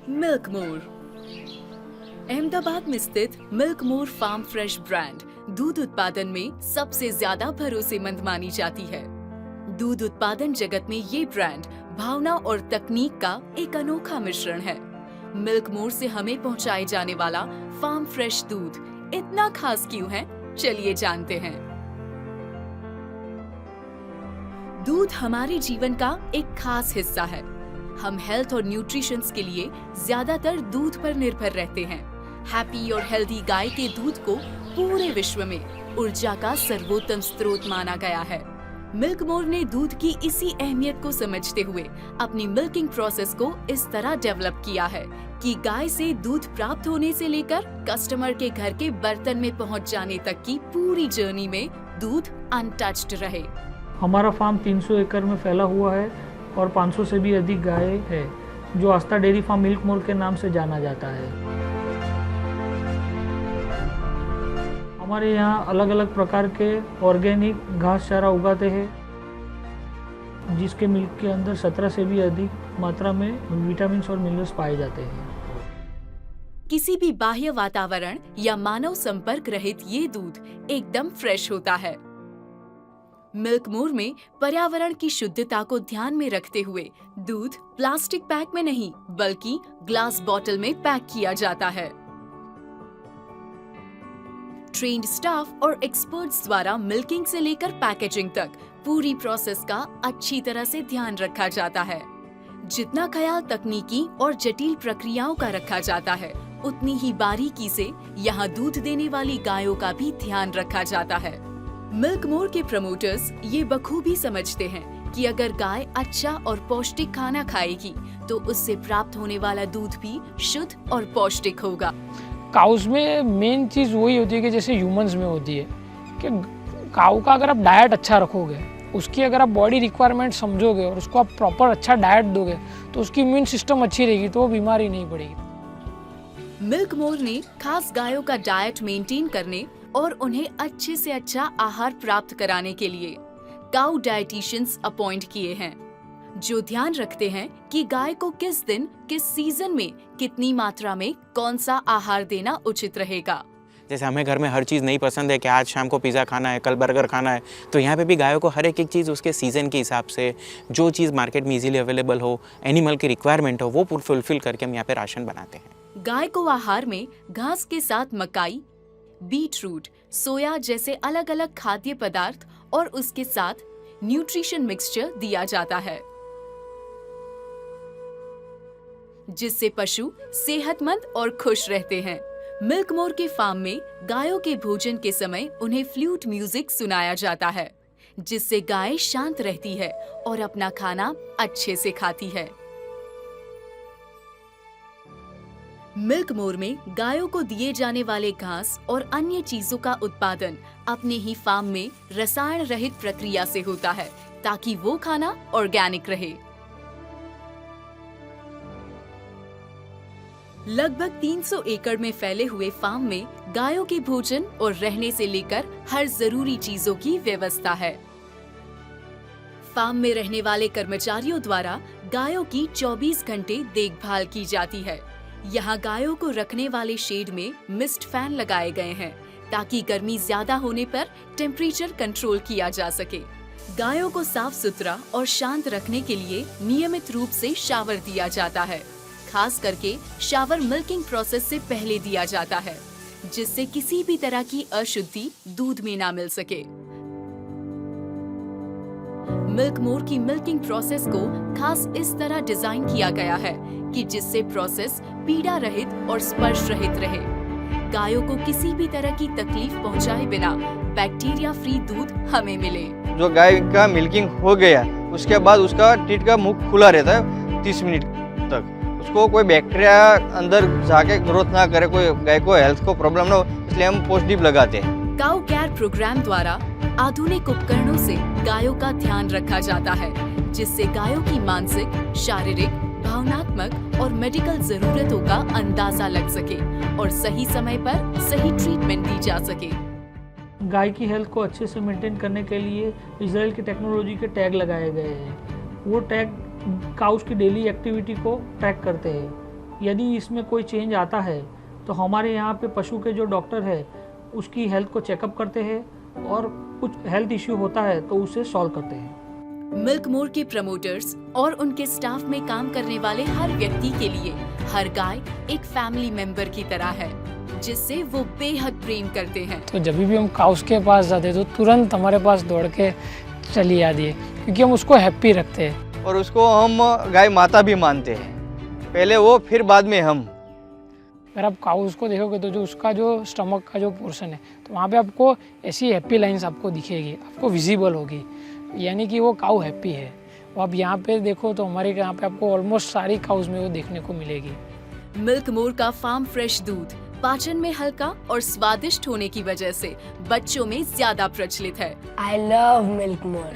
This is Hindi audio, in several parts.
मिल्क मोर। अहमदाबाद में स्थित मिल्क मोर फार्म फ्रेश ब्रांड दूध उत्पादन में सबसे ज्यादा भरोसेमंद मानी जाती है। दूध उत्पादन जगत में ये ब्रांड भावना और तकनीक का एक अनोखा मिश्रण है। मिल्क मोर से हमें पहुंचाए जाने वाला फार्म फ्रेश दूध इतना खास क्यों है, चलिए जानते हैं। दूध हमारे जीवन का एक खास हिस्सा है। हम हेल्थ और न्यूट्रिशंस के लिए ज्यादातर दूध पर निर्भर रहते हैं। हैप्पी और हेल्दी गाय के दूध को पूरे विश्व में ऊर्जा का सर्वोत्तम स्रोत माना गया है। मिल्क मोर ने दूध की इसी अहमियत को समझते हुए अपनी मिल्किंग प्रोसेस को इस तरह डेवलप किया है कि गाय से दूध प्राप्त होने से लेकर कस्टमर के घर के बर्तन में पहुंच जाने तक की पूरी जर्नी में दूध अनटच्ड रहे। हमारा फार्म 300 एकड़ में फैला हुआ है और 500 से भी अधिक गाय है, जो आस्था डेयरी फार्म मिल्क मोर के नाम से जाना जाता है। हमारे यहाँ अलग अलग प्रकार के ऑर्गेनिक घास चारा उगाते हैं, जिसके मिल्क के अंदर 17 से भी अधिक मात्रा में विटामिन और मिनरल्स पाए जाते हैं। किसी भी बाह्य वातावरण या मानव संपर्क रहित ये दूध एकदम फ्रेश होता है। मिल्क मोर में पर्यावरण की शुद्धता को ध्यान में रखते हुए दूध प्लास्टिक पैक में नहीं बल्कि ग्लास बॉटल में पैक किया जाता है। ट्रेन्ड स्टाफ और एक्सपर्ट्स द्वारा मिल्किंग से लेकर पैकेजिंग तक पूरी प्रोसेस का अच्छी तरह से ध्यान रखा जाता है। जितना ख्याल तकनीकी और जटिल प्रक्रियाओं का रखा जाता है, उतनी ही बारीकी से यहाँ दूध देने वाली गायों का भी ध्यान रखा जाता है। मिल्क मोर के प्रमोटर्स ये बखूबी समझते हैं कि अगर गाय अच्छा और पौष्टिक खाना खाएगी तो उससे प्राप्त होने वाला दूध भी शुद्ध और पौष्टिक होगा। काउस में मेन चीज़ वही होती है कि जैसे ह्यूमंस में होती है कि काऊ का अगर आप डाइट अच्छा रखोगे, उसकी अगर आप बॉडी रिक्वायरमेंट समझोगे और उसको आप प्रॉपर अच्छा डाइट दोगे तो उसकी इम्यून सिस्टम अच्छी रहेगी, तो वो बीमारी नहीं पड़ेगी। मिल्क मोर ने खास गायों का डाइट मेंटेन करने और उन्हें अच्छे से अच्छा आहार प्राप्त कराने के लिए काऊ डाइटिशियंस अपॉइंट किए हैं, जो ध्यान रखते हैं कि गाय को किस दिन किस सीजन में कितनी मात्रा में कौन सा आहार देना उचित रहेगा। जैसे हमें घर में हर चीज़ नहीं पसंद है कि आज शाम को पिज़्ज़ा खाना है, कल बर्गर खाना है, तो यहाँ पे भी गायों को हर एक चीज़ उसके सीज़न के हिसाब से जो चीज़ मार्केट में इजीली अवेलेबल हो, एनिमल की रिक्वायरमेंट हो, वो फुलफिल करके हम यहाँ पे राशन बनाते हैं। गाय को आहार में घास के साथ मकाई, बीट रूट, सोया जैसे अलग अलग खाद्य पदार्थ और उसके साथ न्यूट्रिशन मिक्सचर दिया जाता है, जिससे पशु सेहतमंद और खुश रहते हैं। मिल्क मोर के फार्म में गायों के भोजन के समय उन्हें फ्लूट म्यूजिक सुनाया जाता है, जिससे गाय शांत रहती है और अपना खाना अच्छे से खाती है। मिल्क मोर में गायों को दिए जाने वाले घास और अन्य चीजों का उत्पादन अपने ही फार्म में रसायन रहित प्रक्रिया से होता है, ताकि वो खाना ऑर्गेनिक रहे। लगभग 300 एकड़ में फैले हुए फार्म में गायों के भोजन और रहने से लेकर हर जरूरी चीजों की व्यवस्था है। फार्म में रहने वाले कर्मचारियों द्वारा गायों की 24 घंटे देखभाल की जाती है। यहाँ गायों को रखने वाले शेड में मिस्ट फैन लगाए गए हैं, ताकि गर्मी ज्यादा होने पर टेम्परेचर कंट्रोल किया जा सके। गायों को साफ सुथरा और शांत रखने के लिए नियमित रूप से शावर दिया जाता है। खास करके शावर मिल्किंग प्रोसेस से पहले दिया जाता है, जिससे किसी भी तरह की अशुद्धि दूध में ना मिल सके। मिल्क मोर की मिल्किंग प्रोसेस को खास इस तरह डिजाइन किया गया है कि जिससे प्रोसेस पीड़ा रहित और स्पर्श रहित रहे। गायों को किसी भी तरह की तकलीफ पहुंचाए बिना बैक्टीरिया फ्री दूध हमें मिले। जो गाय का मिल्किंग हो गया उसके बाद उसका टीट का मुख खुला रहता है 30 मिनट तक। उसको कोई बैक्टीरिया अंदर जाके ग्रोथ ना करे, कोई गाय को हेल्थ को प्रॉब्लम ना हो, इसलिए हम पोस्ट डीप लगाते हैं। काऊ केयर प्रोग्राम द्वारा आधुनिक उपकरणों से गायों का ध्यान रखा जाता है, जिससे गायों की मानसिक, शारीरिक, भावनात्मक और मेडिकल जरूरतों का अंदाजा लग सके और सही समय पर सही ट्रीटमेंट दी जा सके। गाय की हेल्थ को अच्छे से मेंटेन करने के लिए इजराइल की टेक्नोलॉजी के टैग लगाए गए हैं। वो टैग काउस की डेली एक्टिविटी को ट्रैक करते हैं यदि इसमें कोई चेंज आता है तो हमारे यहाँ पे पशु के जो डॉक्टर है उसकी हेल्थ को चेकअप करते हैं और कुछ हेल्थ इश्यू होता है तो उसे सॉल्व करते हैं। मिल्क मोर के प्रमोटर्स और उनके स्टाफ में काम करने वाले हर व्यक्ति के लिए हर गाय एक फैमिली मेंबर की तरह है, जिससे वो बेहद प्रेम करते हैं। तो जब भी हम काउस के पास जाते तो तुरंत हमारे पास दौड़ के चली आती है, क्योंकि हम उसको हैप्पी रखते हैं। और उसको हम गाय माता भी मानते हैं, पहले वो फिर बाद में हम। अगर आप काउस को देखोगे तो जो उसका जो स्टमक का जो पोर्शन है तो वहाँ पे आपको ऐसी हैप्पी लाइंस आपको दिखेगी, आपको विजिबल होगी, यानी कि वो काऊ हैप्पी है। वो आप यहाँ पे देखो तो हमारे यहाँ पे आपको ऑलमोस्ट सारी काउस में वो देखने को मिलेगी। मिल्क मोर का फार्म फ्रेश दूध पाचन में हल्का और स्वादिष्ट होने की वजह से बच्चों में ज्यादा प्रचलित है। I love Milk More.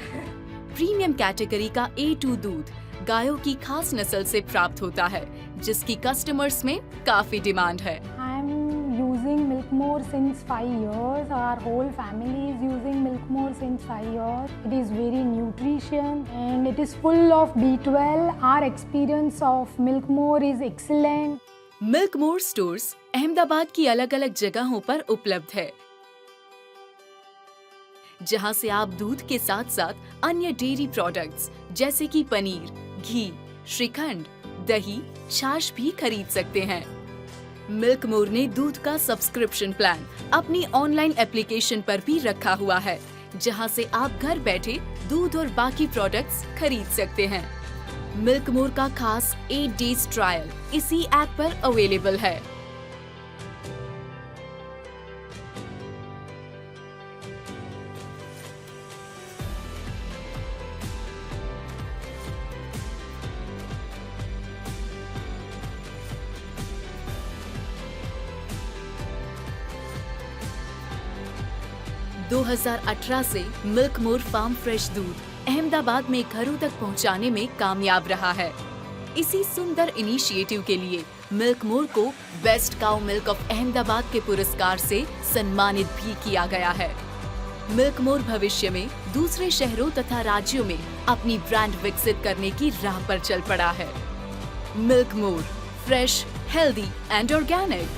Premium category का A2 दूध गायों की खास नस्ल से प्राप्त होता है, जिसकी कस्टमर्स में काफी डिमांड है। I'm using Milk More since 5 years. Our whole family is using Milk More since 5 years. It is very nutrition and it is full of B12. Our experience of Milk More is excellent. Milk more stores Ahmedabad की अलग अलग जगहों पर उपलब्ध है, जहां से आप दूध के साथ साथ अन्य डेयरी प्रोडक्ट्स जैसे कि पनीर, घी, श्रीखंड, दही, छाछ भी खरीद सकते हैं। मिल्क मोर ने दूध का सब्सक्रिप्शन प्लान अपनी ऑनलाइन एप्लीकेशन पर भी रखा हुआ है, जहां से आप घर बैठे दूध और बाकी प्रोडक्ट्स खरीद सकते हैं। मिल्क मोर का खास 8 डेज ट्रायल इसी ऐप पर अवेलेबल है। दो 2018 से मिल्क मोर फार्म फ्रेश दूध अहमदाबाद में घरों तक पहुंचाने में कामयाब रहा है। इसी सुंदर इनिशिएटिव के लिए मिल्क मोर को best cow milk of Ahmedabad के पुरस्कार से सम्मानित भी किया गया है। मिल्क मोर भविष्य में दूसरे शहरों तथा राज्यों में अपनी ब्रांड विकसित करने की राह पर चल पड़ा है। Milk more, fresh, healthy and organic.